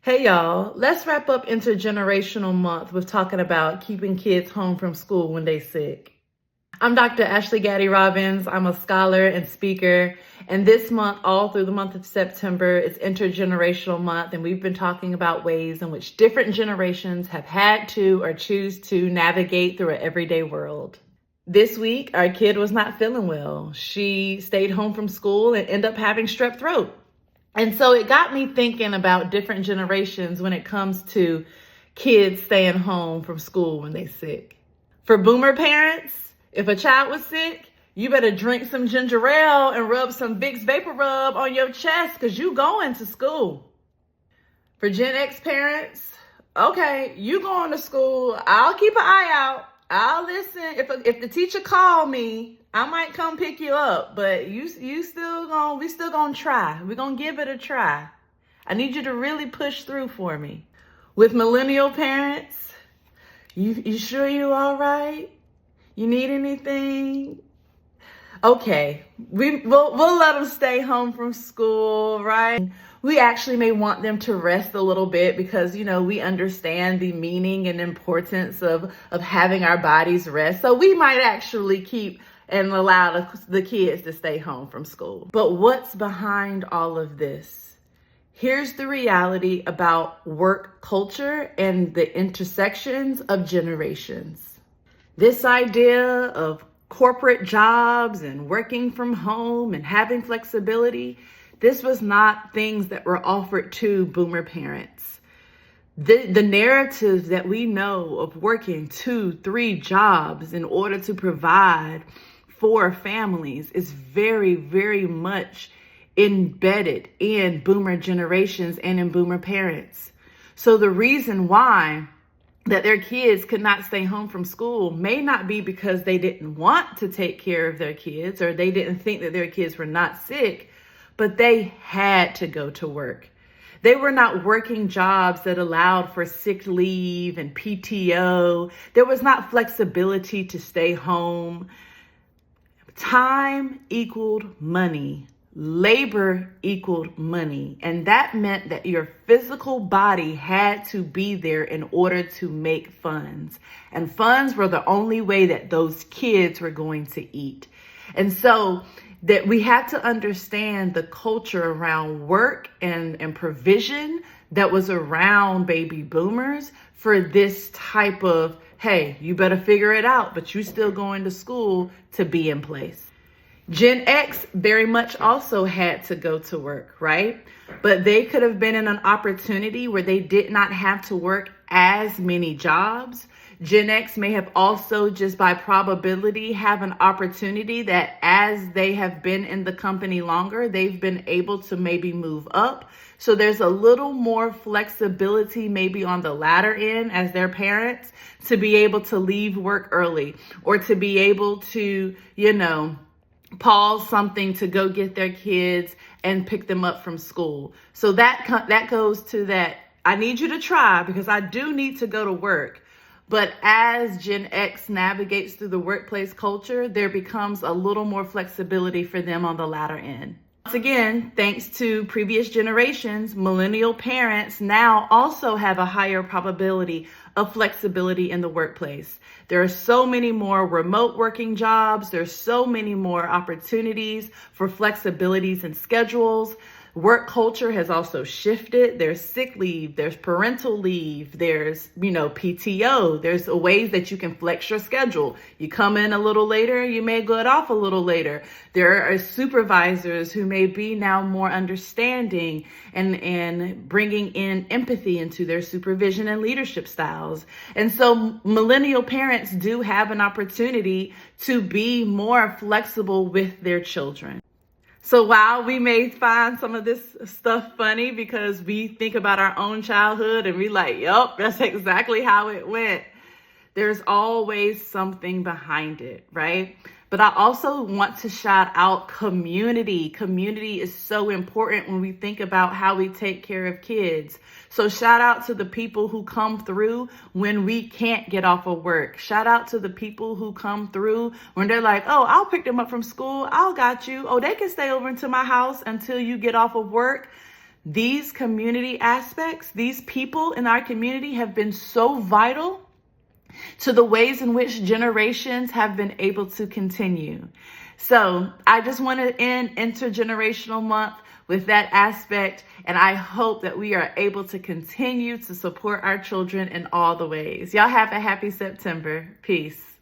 Hey y'all, let's wrap up Intergenerational Month with talking about keeping kids home from school when they sick. I'm Dr. Ashley Gaddy Robbins. I'm a scholar and speaker. And this month, all through the month of September, it's Intergenerational Month. And we've been talking about ways in which different generations have had to or choose to navigate through an everyday world. This week, our kid was not feeling well. She stayed home from school and ended up having strep throat. And so it got me thinking about different generations when it comes to kids staying home from school when they're sick. For boomer parents, if a child was sick, you better drink some ginger ale and rub some Vicks Vapor Rub on your chest because you going to school. For Gen X parents, okay, you going to school. I'll keep an eye out. I'll listen. If the teacher call me, I might come pick you up, but we still gonna try. We're gonna give it a try. I need you to really push through for me. With millennial parents, you sure you all right? You need anything? Okay, we'll let them stay home from school, right? We actually may want them to rest a little bit because, we understand the meaning and importance of having our bodies rest. So we might actually keep and allow the kids to stay home from school. But what's behind all of this? Here's the reality about work culture and the intersections of generations. This idea of corporate jobs and working from home and having flexibility, this was not things that were offered to boomer parents. The narrative that we know of working 2-3 jobs in order to provide for families is very, very much embedded in boomer generations and in boomer parents. So the reason why that their kids could not stay home from school may not be because they didn't want to take care of their kids or they didn't think that their kids were not sick, but they had to go to work. They were not working jobs that allowed for sick leave and PTO. There was not flexibility to stay home. Time equaled money. Labor equaled money. And that meant that your physical body had to be there in order to make funds. And funds were the only way that those kids were going to eat. And so that we have to understand the culture around work and provision that was around baby boomers for this type of, hey, you better figure it out, but you still going to school to be in place. Gen X very much also had to go to work, right? But they could have been in an opportunity where they did not have to work as many jobs. Gen X may have also, just by probability, have an opportunity that as they have been in the company longer, they've been able to maybe move up. So there's a little more flexibility maybe on the latter end as their parents to be able to leave work early or to be able to, pause something to go get their kids and pick them up from school. So that goes to that. I need you to try because I do need to go to work. But as Gen X navigates through the workplace culture, there becomes a little more flexibility for them on the latter end. Once again, thanks to previous generations, millennial parents now also have a higher probability of flexibility in the workplace. There are so many more remote working jobs. There's so many more opportunities for flexibilities and schedules. Work culture has also shifted. There's sick leave, there's parental leave, there's, PTO. There's ways that you can flex your schedule. You come in a little later, you may get off a little later. There are supervisors who may be now more understanding and bringing in empathy into their supervision and leadership styles. And so millennial parents do have an opportunity to be more flexible with their children. So while we may find some of this stuff funny because we think about our own childhood and we like, yup, that's exactly how it went, there's always something behind it, right? But I also want to shout out community. Community is so important when we think about how we take care of kids. So shout out to the people who come through when we can't get off of work. Shout out to the people who come through when they're like, oh, I'll pick them up from school. I'll got you. Oh, they can stay over into my house until you get off of work. these community aspects, these people in our community have been so vital to the ways in which generations have been able to continue. So I just want to end Intergenerational Month with that aspect, and I hope that we are able to continue to support our children in all the ways. Y'all have a happy September. Peace.